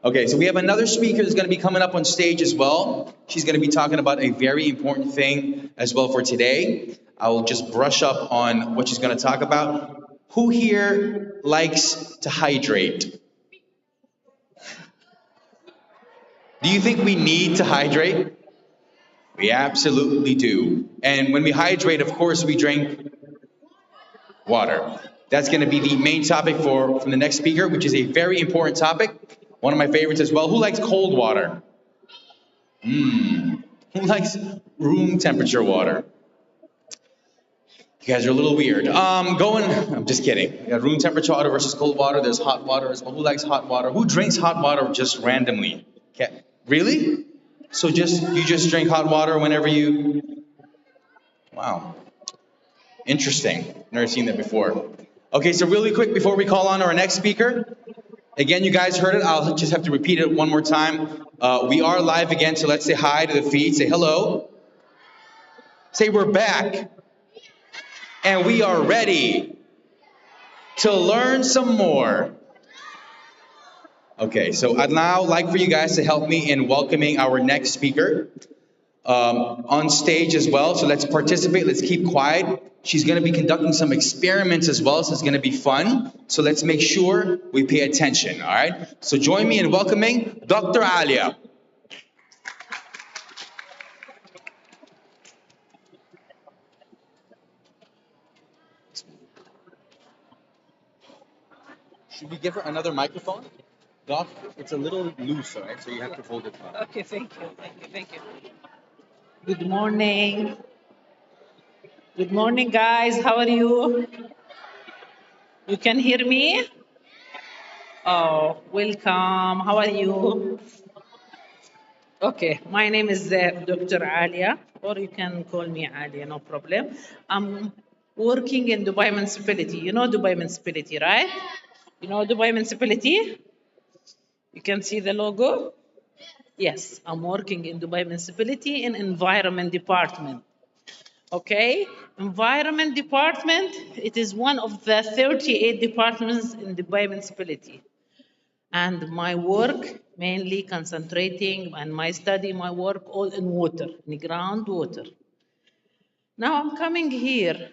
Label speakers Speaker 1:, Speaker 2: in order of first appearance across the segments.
Speaker 1: Okay, so we have another speaker that's going to be coming up on stage as well. She's going to be talking about a very important thing as well for today. I'll just brush up on what she's going to talk about. Who here likes to hydrate? Do you think we need to hydrate? We absolutely do. And when we hydrate, of course, we drink water. That's going to be the main topic from the next speaker, which is a very important topic. One of my favorites as well. Who likes cold water? Who likes room temperature water? You guys are a little weird. I'm just kidding. You got room temperature water versus cold water. There's hot water as well. Who likes hot water? Who drinks hot water just randomly? Okay. Really? So you just drink hot water whenever you... Wow. Interesting. Never seen that before. Okay, so really quick before we call on our next speaker. Again, you guys heard it. I'll just have to repeat it one more time. We are live again, so let's say hi to the feed. Say hello. Say we're back. And we are ready to learn some more. Okay, so I'd now like for you guys to help me in welcoming our next speaker on stage as well. So let's participate. Let's keep quiet. She's going to be conducting some experiments as well, so it's going to be fun. So let's make sure we pay attention, all right? So join me in welcoming Dr. Alia. Should we give her another microphone? Doc, it's a little loose, all right? So you have to hold it up.
Speaker 2: Okay, thank you. Good morning. Good morning, guys. How are you? You can hear me? Oh, welcome. How are you? Okay, my name is Dr. Alia, or you can call me Alia, no problem. I'm working in Dubai Municipality. You know Dubai Municipality, right? You know Dubai Municipality? You can see the logo? Yes, I'm working in Dubai Municipality in Environment Department. Okay, Environment Department, it is one of the 38 departments in Dubai Municipality. And my work mainly concentrating and my work all in water, in groundwater. Now I'm coming here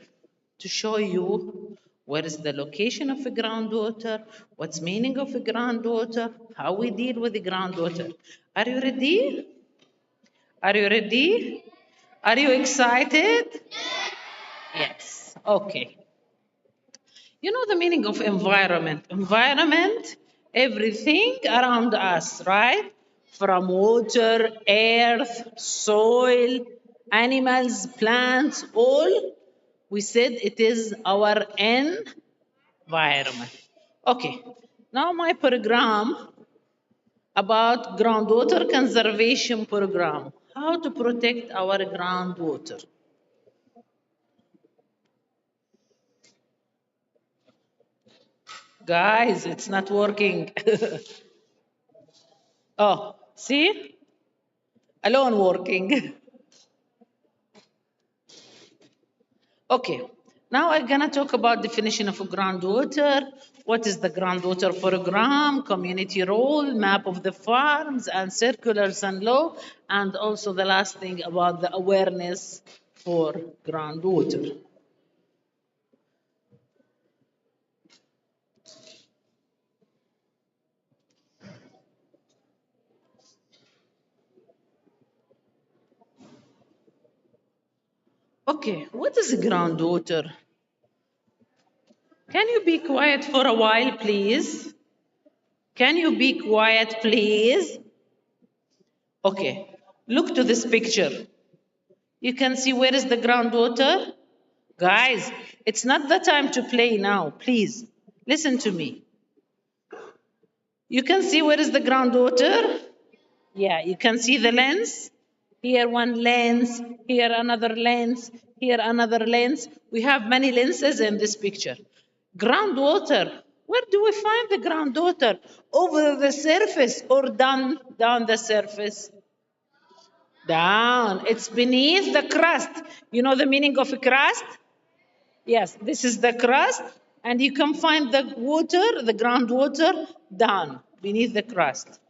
Speaker 2: to show you where is the location of the groundwater, what's meaning of the groundwater, how we deal with the groundwater. Are you ready? Are you ready? Are you excited? Yes. Okay. You know the meaning of environment. Environment, everything around us, right? From water, earth, soil, animals, plants, all. We said it is our environment. Okay. Now my program about groundwater conservation program. How to protect our groundwater. Guys, it's not working. Oh, see? Alone working. Okay, now I'm gonna talk about definition of groundwater. What is the groundwater program, community role, map of the farms, and circulars and law, and also the last thing about the awareness for groundwater. Okay, what is groundwater? Can you be quiet for a while, please? Can you be quiet, please? Okay, look to this picture. You can see where is the groundwater? Guys, it's not the time to play now, please. Listen to me. You can see where is the groundwater? Yeah, you can see the lens. Here one lens, here another lens, here another lens. We have many lenses in this picture. Groundwater, where do we find the groundwater? Over the surface or down the surface? Down, it's beneath the crust. You know the meaning of a crust? Yes, this is the crust, and you can find the water, the groundwater, down, beneath the crust.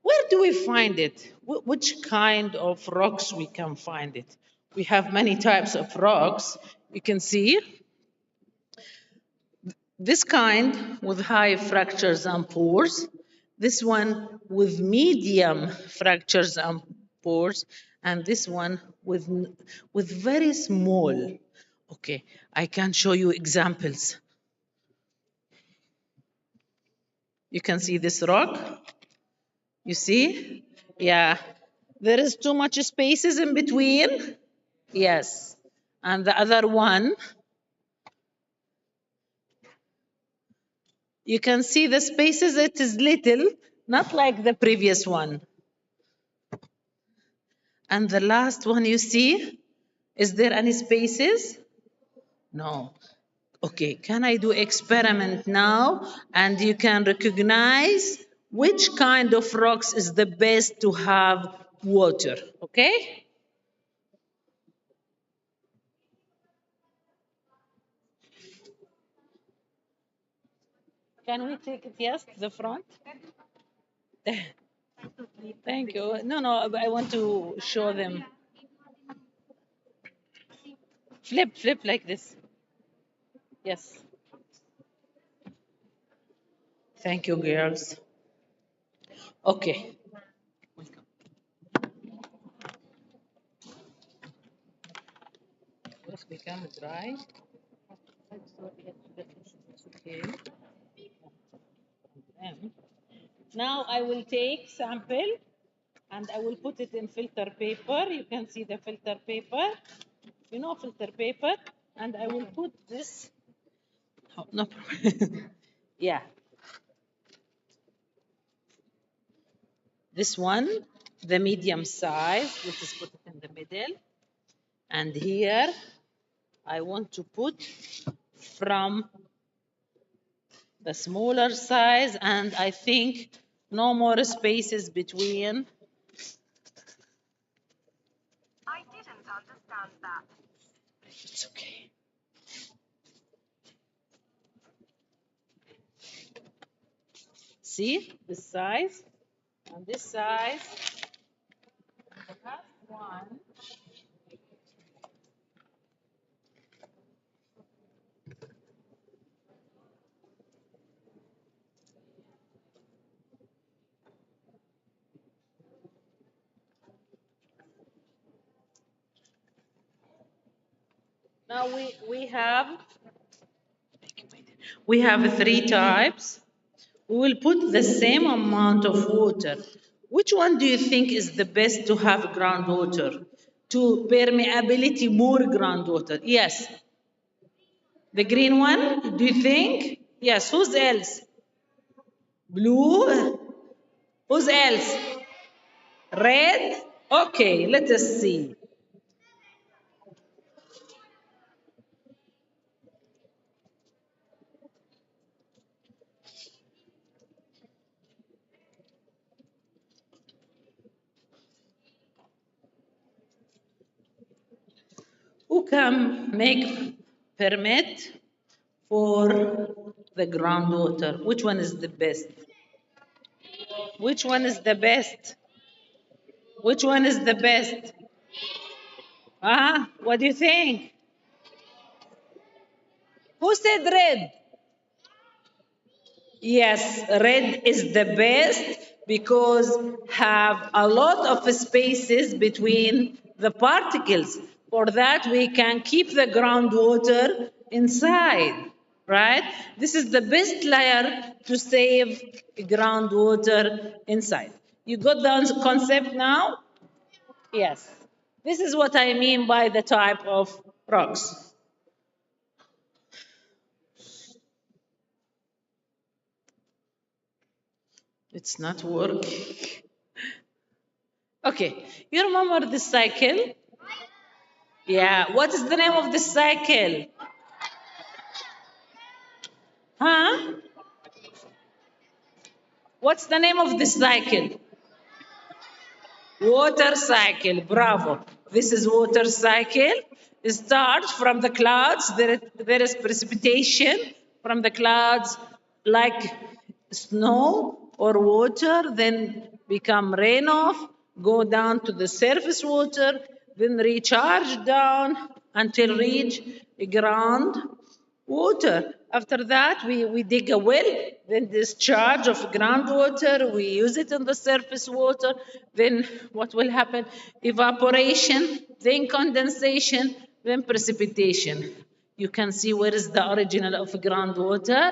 Speaker 2: Where do we find it? Which kind of rocks we can find it? We have many types of rocks. You can see this kind with high fractures and pores, this one with medium fractures and pores, and this one with very small. Okay, I can show you examples. You can see this rock. You see? Yeah. There is too much spaces in between. Yes. And the other one, you can see the spaces, it is little, not like the previous one. And the last one you see, is there any spaces? No. Okay, can I do experiment now? And you can recognize which kind of rocks is the best to have water, okay? Can we take it, yes, to the front? Thank you. No, I want to show them. Flip like this. Yes. Thank you, girls. Okay. Let's become dry. Okay. Now I will take sample and I will put it in filter paper. You can see the filter paper. You know filter paper. And I will put this. Oh, no problem. Yeah. This one, the medium size. Let us put it in the middle. And here, I want to put from the smaller size, and I think no more spaces between.
Speaker 3: I didn't understand that.
Speaker 2: It's okay. See this size and this size. The last one. Now we have three types. We will put the same amount of water. Which one do you think is the best to have groundwater? To permeability more groundwater? Yes. The green one, do you think? Yes. Who's else? Blue? Who's else? Red? Okay, let us see. Who can make permit for the groundwater? Which one is the best? Which one is the best? Which one is the best? What do you think? Who said red? Yes, red is the best because have a lot of spaces between the particles. For that, we can keep the groundwater inside, right? This is the best layer to save groundwater inside. You got the concept now? Yes. This is what I mean by the type of rocks. It's not working. Okay, you remember this cycle? Yeah, what is the name of this cycle? Huh? What's the name of this cycle? Water cycle, bravo. This is water cycle. It starts from the clouds. There is precipitation from the clouds like snow or water. Then become runoff, go down to the surface water, then recharge down until reach ground water. After that, we dig a well, then discharge of groundwater, we use it in the surface water, then what will happen? Evaporation, then condensation, then precipitation. You can see where is the original of groundwater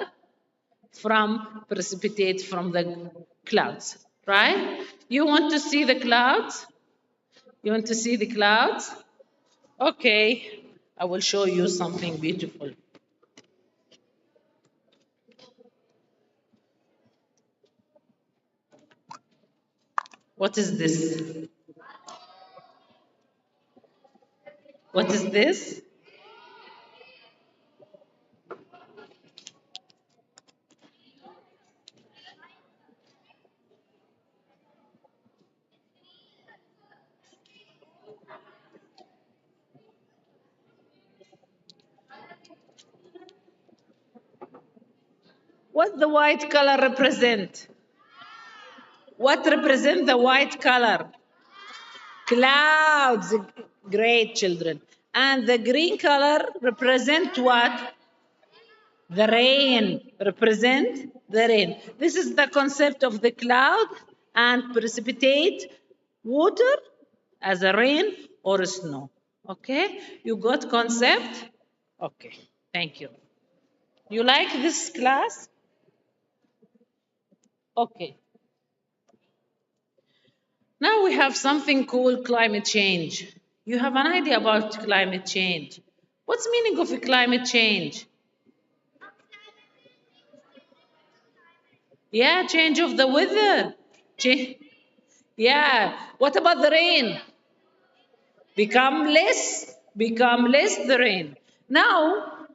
Speaker 2: from precipitate from the clouds, right? You want to see the clouds? You want to see the clouds? Okay, I will show you something beautiful. What is this? What is this? What the white color represent? What represent the white color? Clouds. Great, children. And the green color represent what? The rain. Represent the rain. This is the concept of the cloud and precipitate water as a rain or a snow. Okay? You got concept? Okay. Thank you. You like this class? Okay. Now we have something called climate change. You have an idea about climate change. What's the meaning of a climate change? Yeah, change of the weather. Yeah. What about the rain? Become less the rain. Now,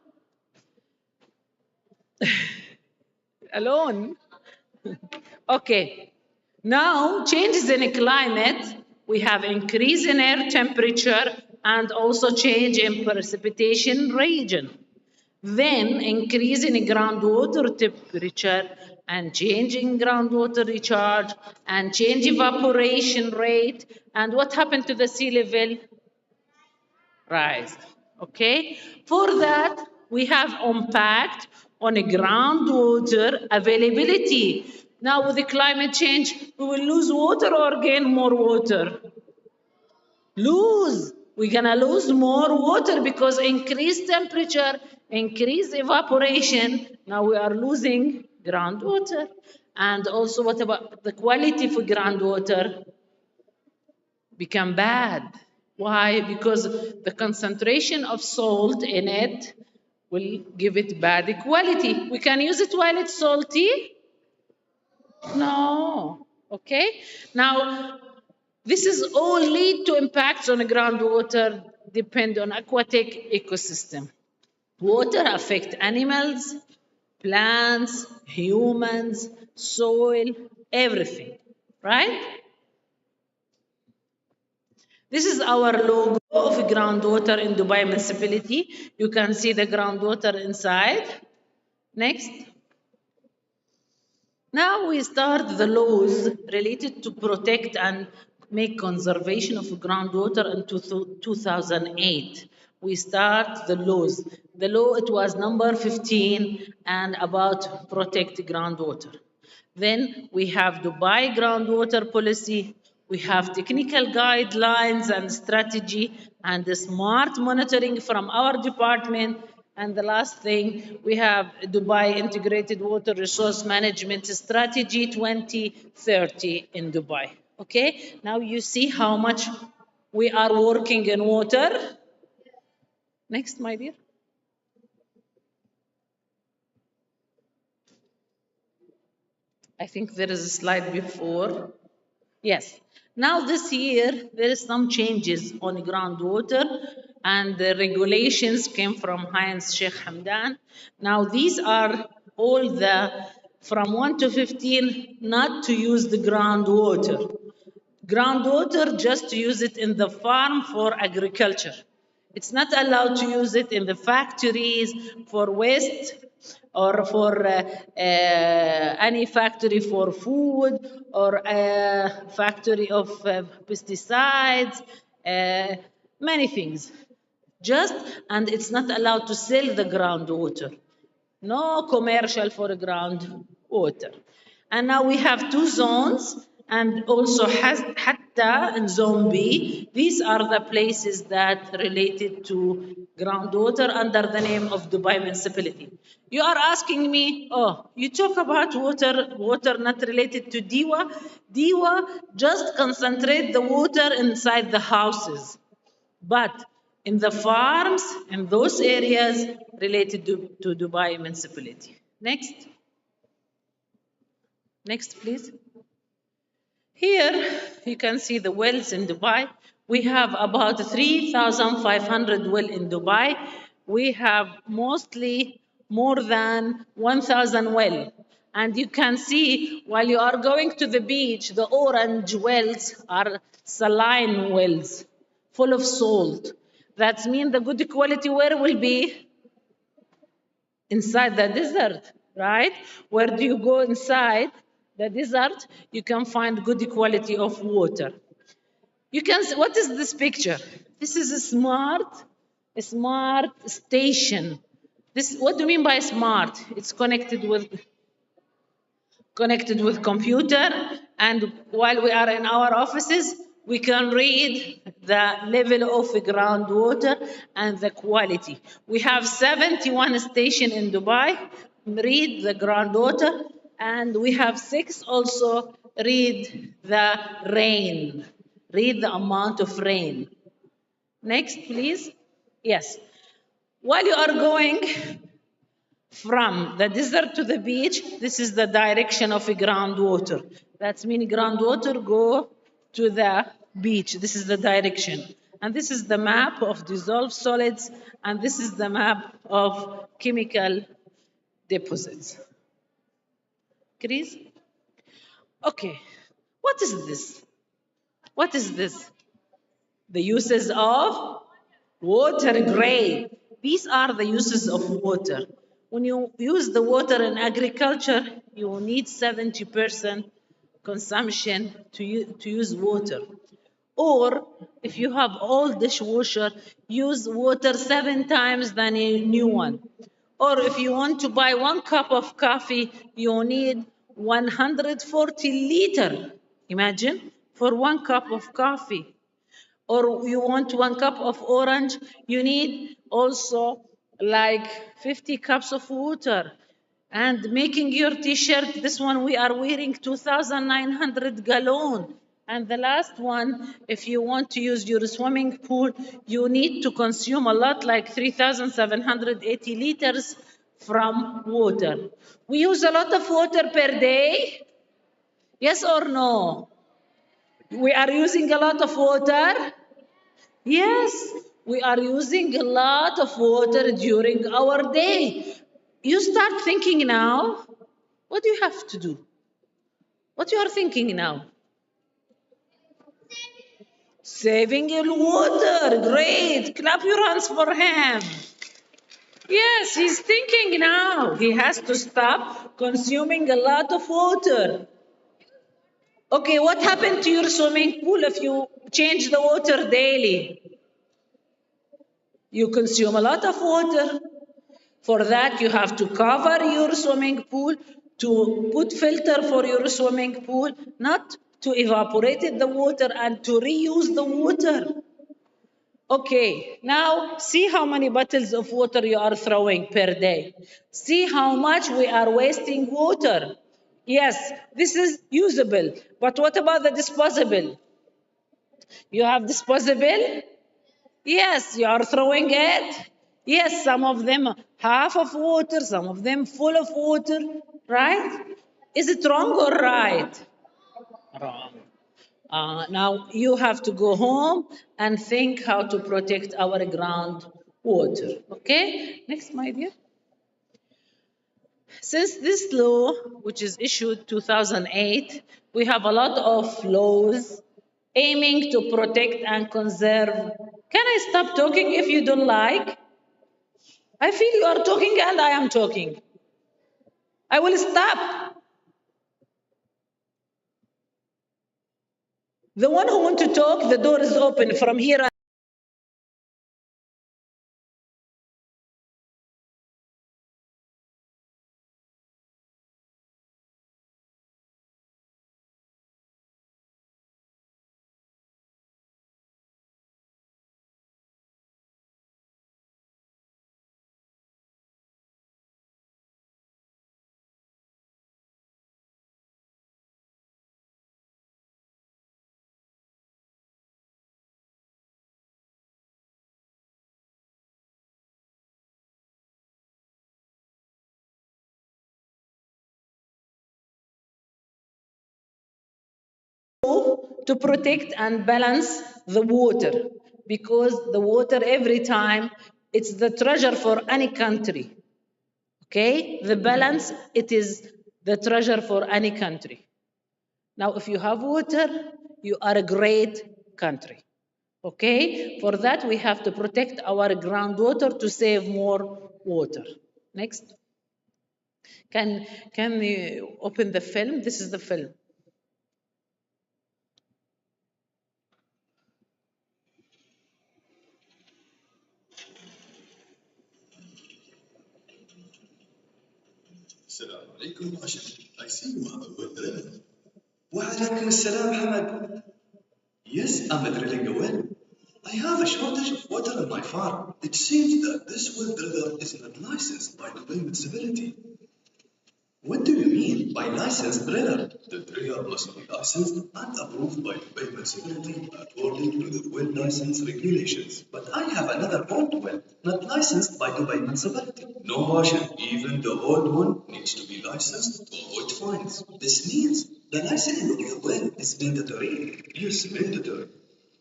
Speaker 2: alone. Okay. Now, changes in climate, we have increase in air temperature and also change in precipitation region. Then increase in groundwater temperature and change in groundwater recharge and change evaporation rate. And what happened to the sea level? Rise. Okay. For that, we have impact on groundwater availability. Now with the climate change, we will lose water or gain more water? Lose. We're gonna lose more water because increased temperature, increased evaporation. Now we are losing groundwater. And also what about the quality for groundwater? Become bad. Why? Because the concentration of salt in it will give it bad quality. We can use it while it's salty? No. Okay? Now, this is all lead to impacts on groundwater, depend on aquatic ecosystem. Water affect animals, plants, humans, soil, everything, right? This is our logo of groundwater in Dubai municipality. You can see the groundwater inside. Next. Now we start the laws related to protect and make conservation of groundwater in 2008. We start the laws. The law, it was number 15 and about protect groundwater. Then we have Dubai groundwater policy. We have technical guidelines and strategy and the smart monitoring from our department. And the last thing, we have Dubai Integrated Water Resource Management Strategy 2030 in Dubai. Okay, now you see how much we are working in water. Next, my dear. I think there is a slide before. Yes. Now this year, there is some changes on groundwater and the regulations came from Heinz Sheikh Hamdan. Now these are all the, from 1 to 15, not to use the groundwater. Groundwater, just to use it in the farm for agriculture. It's not allowed to use it in the factories for waste or for any factory for food, or a factory of pesticides, many things. Just, and it's not allowed to sell the groundwater. No commercial for groundwater. And now we have two zones, and also Hatta and Zone B. These are the places that related to groundwater under the name of Dubai Municipality. You are asking me, oh, you talk about water not related to DIWA. DIWA just concentrate the water inside the houses. But in the farms, in those areas related to Dubai Municipality. Next. Next, please. Here, you can see the wells in Dubai. We have about 3,500 wells in Dubai. We have mostly more than 1,000 wells. And you can see, while you are going to the beach, the orange wells are saline wells, full of salt. That means the good quality where will be? Inside the desert, right? Where do you go inside the desert? You can find good quality of water. You can see, what is this picture? This is a smart station. This, what do you mean by smart? It's connected with computer, and while we are in our offices, we can read the level of groundwater and the quality. We have 71 stations in Dubai, read the groundwater, and we have 6 also read the rain, read the amount of rain. Next, please. Yes. While you are going from the desert to the beach, this is the direction of groundwater. That means groundwater go to the beach. This is the direction. And this is the map of dissolved solids, and this is the map of chemical deposits. Chris? Okay. What is this? What is this? The uses of water grade. These are the uses of water. When you use the water in agriculture, you need 70% consumption to use water. Or if you have old dishwasher, use water 7 times than a new one. Or if you want to buy 1 cup of coffee, you need 140 liter. Imagine, for 1 cup of coffee. Or you want 1 cup of orange, you need also like 50 cups of water. And making your t-shirt, this one we are wearing 2,900 gallon. And the last one, if you want to use your swimming pool, you need to consume a lot, like 3,780 liters from water. We use a lot of water per day. Yes or no? We are using a lot of water. Yes, we are using a lot of water during our day. You start thinking now, what do you have to do? What you are thinking now? Saving your water, great. Clap your hands for him. Yes, he's thinking now. He has to stop consuming a lot of water. Okay, what happened to your swimming pool if you change the water daily? You consume a lot of water. For that, you have to cover your swimming pool, to put filter for your swimming pool, not to evaporate the water and to reuse the water. Okay, now see how many bottles of water you are throwing per day. See how much we are wasting water. Yes, this is usable, but what about the disposable? You have disposable? Yes, you are throwing it. Yes, some of them half of water, some of them full of water, right? Is it wrong or right? Wrong. Now you have to go home and think how to protect our groundwater. Okay? Next, my dear. Since this law, which is issued 2008, we have a lot of laws aiming to protect and conserve. Can I stop talking if you don't like? I feel you are talking and I am talking. I will stop. The one who want to talk, the door is open from here. To protect and balance the water, because the water every time it's the treasure for any country. Okay, the balance, it is the treasure for any country. Now if you have water, you are a great country. Okay, for that we have to protect our groundwater to save more water. Next. Can you open the film? This is the film.
Speaker 4: السلام عليكم عشان I see you have a well driller. وعليكم السلام حمد. Yes, I'm a drilling a well. I have a shortage of water on my farm. It seems that this well driller is not licensed by Dubai Municipality. What do you mean by licensed driller? The driller must be licensed and approved by Dubai Municipality according to the well license regulations. But I have another old well, not licensed by Dubai Municipality. No version, even the old one needs to be licensed to avoid fines. This means the licensing of the well is mandatory. Yes, mandatory.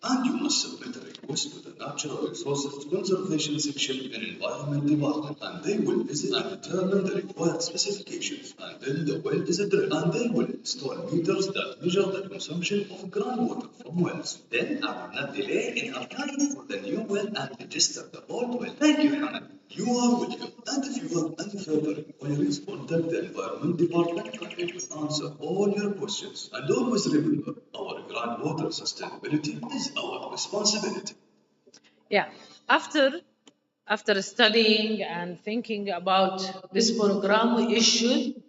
Speaker 4: And you must submit a request to the Natural Resources Conservation Section in Environment Department, and they will visit and determine the required specifications, and then the well is drilled, and they will install meters that measure the consumption of groundwater from wells. Then I will not delay in applying for the new well and register the old well. Thank you, Hamad. You are welcome. And if you have any further inquiries, contact the Environment Department and they will answer all your questions. And always remember, our groundwater sustainability is our responsibility.
Speaker 2: Yeah, after studying and thinking about this program, we issued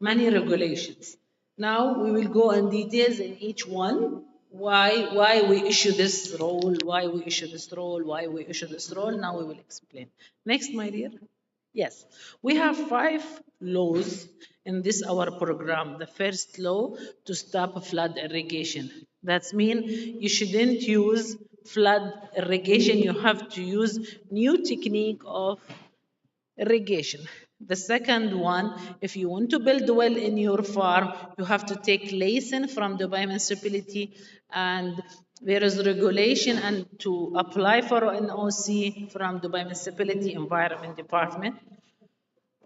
Speaker 2: many regulations. Now we will go in details in each one. Why we issue this rule, why we issue this rule, why we issue this rule. Now we will explain. Next, my dear. Yes, we have 5 laws in this our program. The first law, to stop flood irrigation. That means you shouldn't use flood irrigation. You have to use new technique of irrigation. The second one, if you want to build well in your farm, you have to take license from the Dubai Municipality, and there is regulation and to apply for an OC from Dubai Municipality Environment Department.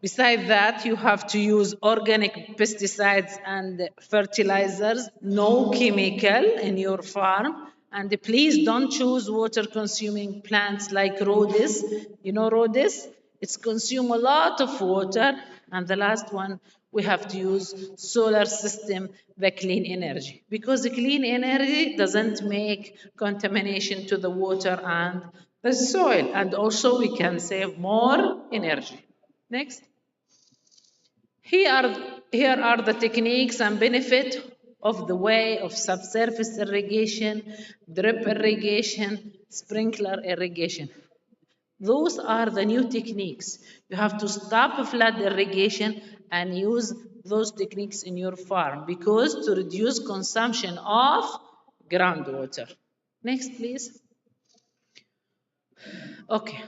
Speaker 2: Besides that, you have to use organic pesticides and fertilizers, no chemical in your farm. And please don't choose water-consuming plants like rhodus. You know rhodus? It's consume a lot of water. And the last one, we have to use solar system, the clean energy. Because the clean energy doesn't make contamination to the water and the soil. And also we can save more energy. Next. Here are the techniques and benefit of the way of subsurface irrigation, drip irrigation, sprinkler irrigation. Those are the new techniques. You have to stop flood irrigation and use those techniques in your farm because to reduce consumption of groundwater. Next, please. Okay.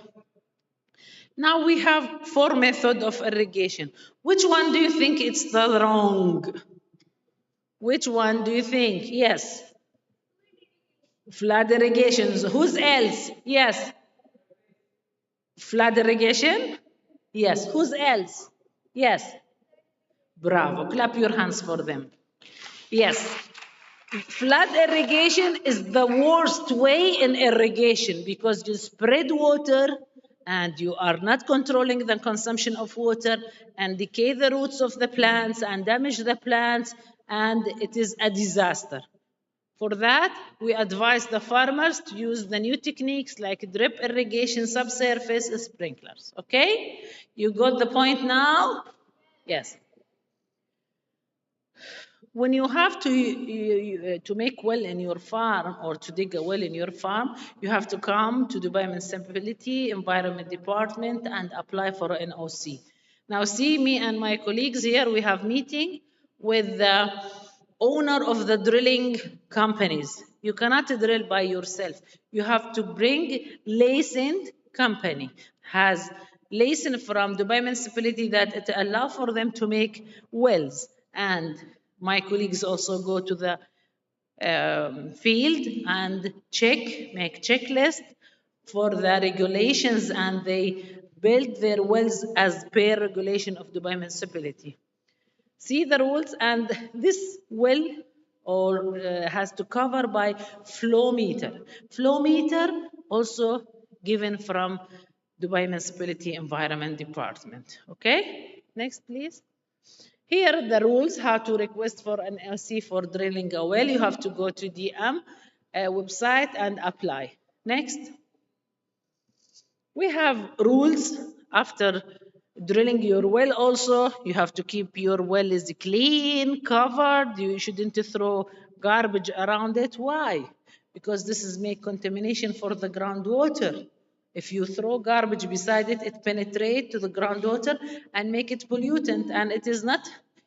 Speaker 2: Now we have 4 methods of irrigation. Which one do you think it's the wrong? Which one do you think? Yes. Flood irrigation. Who's else? Yes. Flood irrigation? Yes. Who's else? Yes. Bravo. Clap your hands for them. Yes. Flood irrigation is the worst way in irrigation because you spread water and you are not controlling the consumption of water and decay the roots of the plants and damage the plants, and it is a disaster. For that, we advise the farmers to use the new techniques like drip irrigation, subsurface sprinklers. Okay? You got the point now? Yes. When you have to make well in your farm or to dig a well in your farm, you have to come to Dubai Municipality Environment Department and apply for an NOC. Now see, me and my colleagues here, we have meeting with the owner of the drilling companies. You cannot drill by yourself. You have to bring licensed company, has license from Dubai Municipality that it allow for them to make wells. And my colleagues also go to the field and make checklist for the regulations, and they build their wells as per regulation of Dubai Municipality. See the rules, and this well or has to cover by flow meter. Flow meter also given from Dubai Municipality Environment Department. Okay, next please. Here are the rules how to request for an LC for drilling a well. You have to go to DM website and apply. Next. We have rules after drilling your well also. You have to keep your well is clean, covered. You shouldn't throw garbage around it. Why? Because this is make contamination for the groundwater. If you throw garbage beside it, it penetrates to the groundwater and make it pollutant, and it is not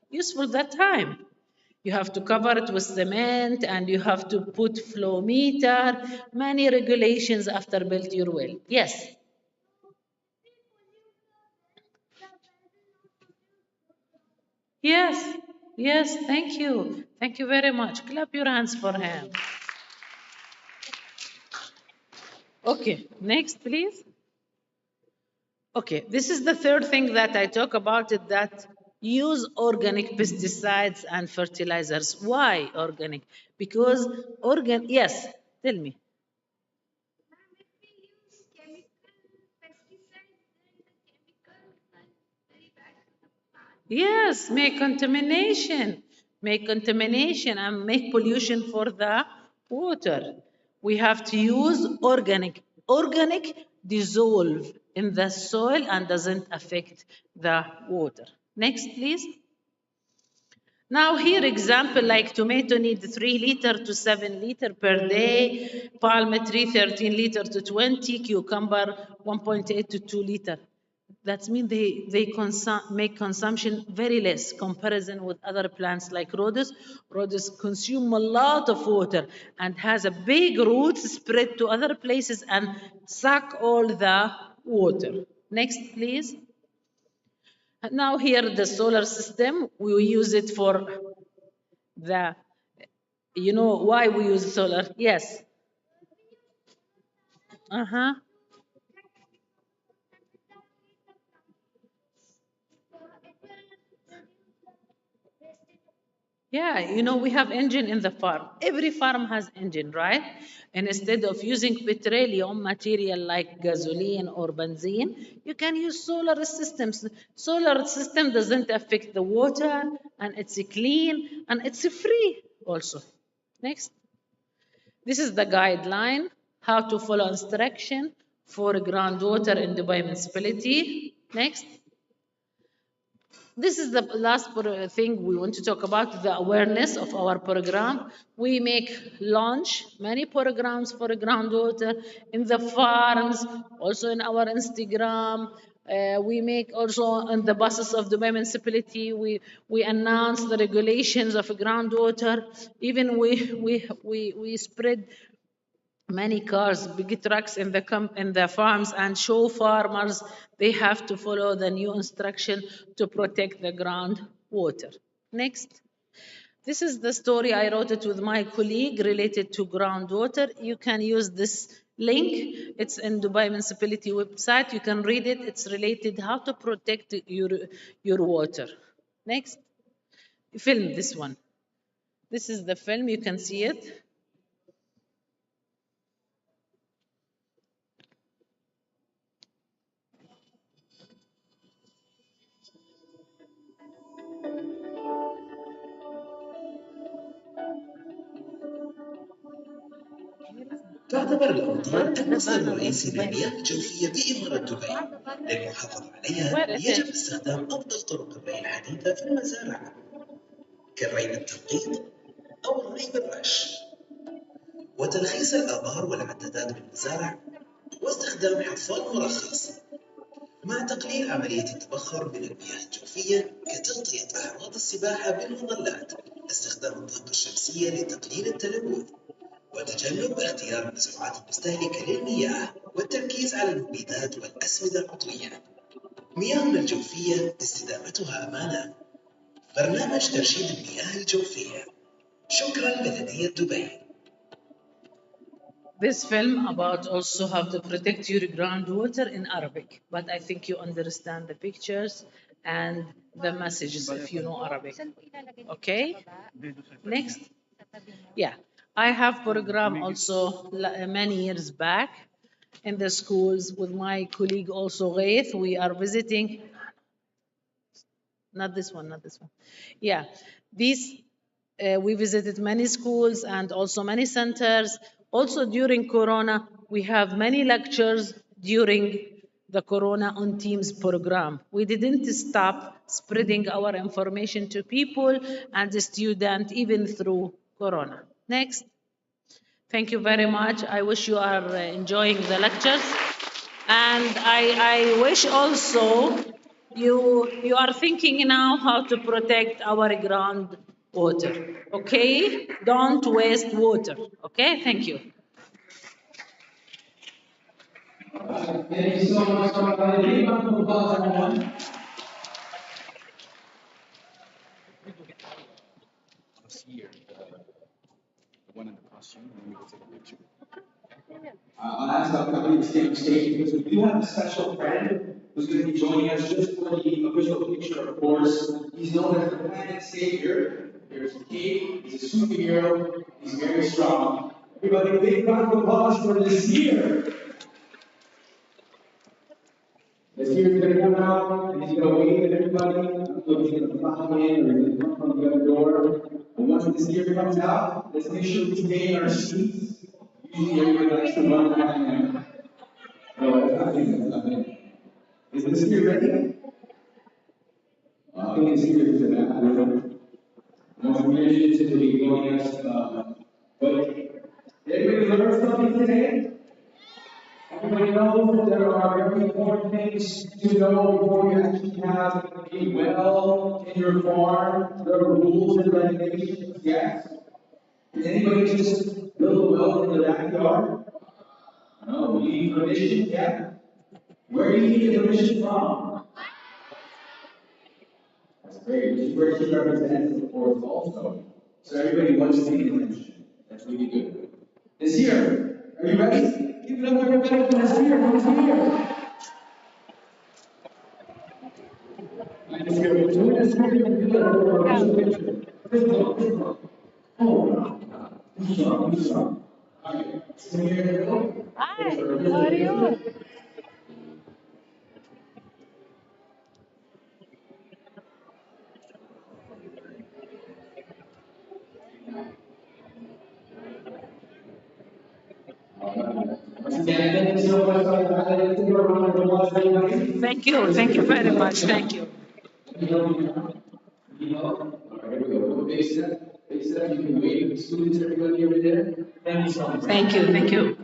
Speaker 2: useful that time. You have to cover it with cement, and you have to put flow meter, many regulations after build your well. Yes. Yes, yes, thank you. Thank you very much. Clap your hands for him. Okay, next, please. Okay, this is the third thing that I talk about it, that use organic pesticides and fertilizers. Why organic? Because yes, tell me. Yes, make contamination and make pollution for the water. We have to use organic. Organic dissolve in the soil and doesn't affect the water. Next, please. Now here example like tomato need 3 liter to 7 liter per day, palm tree 13 liter to 20, cucumber 1.8 to 2 liter. That means they make consumption very less comparison with other plants like rhodes. Rhodes consume a lot of water and has a big roots spread to other places and suck all the water. Next, please. Now here the solar system, we use it for the, you know why we use solar? Yes. Uh-huh. Yeah, you know, we have engine in the farm. Every farm has engine, right? And instead of using petroleum material like gasoline or benzene, you can use solar systems. Solar system doesn't affect the water, and it's clean, and it's free also. Next. This is the guideline, how to follow instruction for groundwater in Dubai municipality. Next. This is the last thing we want to talk about, the awareness of our program. We launch many programs for groundwater in the farms, also in our Instagram. We make also on the buses of the municipality. We announce the regulations of groundwater. Even we spread many cars, big trucks in the farms and show farmers they have to follow the new instruction to protect the groundwater. Next. This is the story I wrote it with my colleague related to groundwater. You can use this link. It's in Dubai Municipality website. You can read it. It's related how to protect your water. Next. Film this one. This is the film. You can see it.
Speaker 4: تعتبر الأمطار المصدر الرئيسي للمياه الجوفية بإمارة دبي. للمحافظة عليها يجب استخدام أفضل طرق الري الحديثة في المزارع كالري بالتنقيط أو الري بالرش، وترخيص الآبار والعدادات بالمزارع، واستخدام حفاض مرخص، مع تقليل عملية التبخر من المياه الجوفية كتغطية أحواض السباحة بالمظلات، استخدام الطاقة الشمسية لتقليل التلوث، وتجنب اختيار المزروعات المستهلكة للمياه، والتركيز على المبيدات والأسمدة العضوية. مياهنا الجوفية استدامتها أمانة. برنامج ترشيد المياه الجوفية. شكرا بلدية دبي.
Speaker 2: This film about also how to protect your groundwater in Arabic, but I think you understand the pictures and the messages if you know Arabic. Okay? Next. Yeah, I have program also many years back in the schools with my colleague also Ghaith. We are visiting. Not this one, not this one. Yeah, these we visited many schools and also many centers. Also during Corona, we have many lectures during the Corona on Teams program. We didn't stop spreading our information to people and the students even through Corona. Next. Thank you very much. I wish you are enjoying the lectures. And I wish also you are thinking now how to protect our groundwater. Okay? Don't waste water. Okay? Thank you.
Speaker 5: Thank you so much, everybody. Big round of applause, everyone.
Speaker 1: Nassir, the one in the costume, and then we will take a picture.
Speaker 5: I'll ask our company to stay on stage because we do have a special friend who's going to be joining us just for the official picture, of course. He's known as the planet savior. There's Kate, he's a superhero, he's very strong. Everybody, big round of applause for Nassir. Nassir's going to come out and he's going to wave at everybody. I don't know if he's going to fly in or he's going to come from the other door. But once Nassir comes out, let's make sure we stay in our seats. Usually everybody likes to run behind him. No, that's not him. Is Nassir ready? I think Nassir is in that room. Most musicians will be joining us. But did everybody learn something today? Everybody knows that there are very important things to know before you actually have a well in your farm. There are rules and regulations, yes. Did anybody just build a well in the backyard? No, we need permission, yeah. Where do you get the permission from? That's great. This is where she represents, of course, also. So everybody wants to pay attention. That's really good. Nassir, are you ready? Give it up, everybody, for Nassir. Nassir.
Speaker 2: Hi, how are you? Thank you very much. Thank you.
Speaker 5: Big step, you can wave at the students, everybody over there. Thank you so much.
Speaker 2: Thank you. Thank you.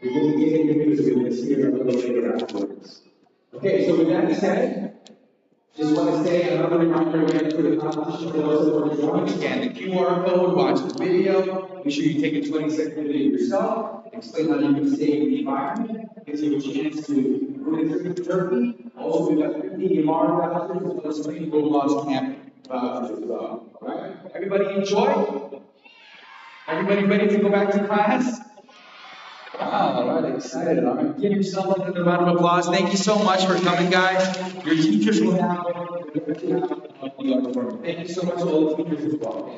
Speaker 5: We're going to get into music with this here a little later afterwards. Okay, so with that said, just want to say another reminder again for the competition for those that want to join.
Speaker 1: Scan the QR code, watch the video, make sure you take a 20-second video yourself,
Speaker 5: Explain how you can save the environment, gives you a chance to put it through Turkey. Also, we've got 50 Yamar vouchers as well as 20
Speaker 1: Roblox Camp
Speaker 5: vouchers as well. All right? Everybody enjoy? Everybody ready to go back to class?
Speaker 1: Wow, all right, excited. All right, give yourself another round of applause. Thank you so much for coming, guys. Your teachers will now.
Speaker 5: Thank you so much to all the teachers as well.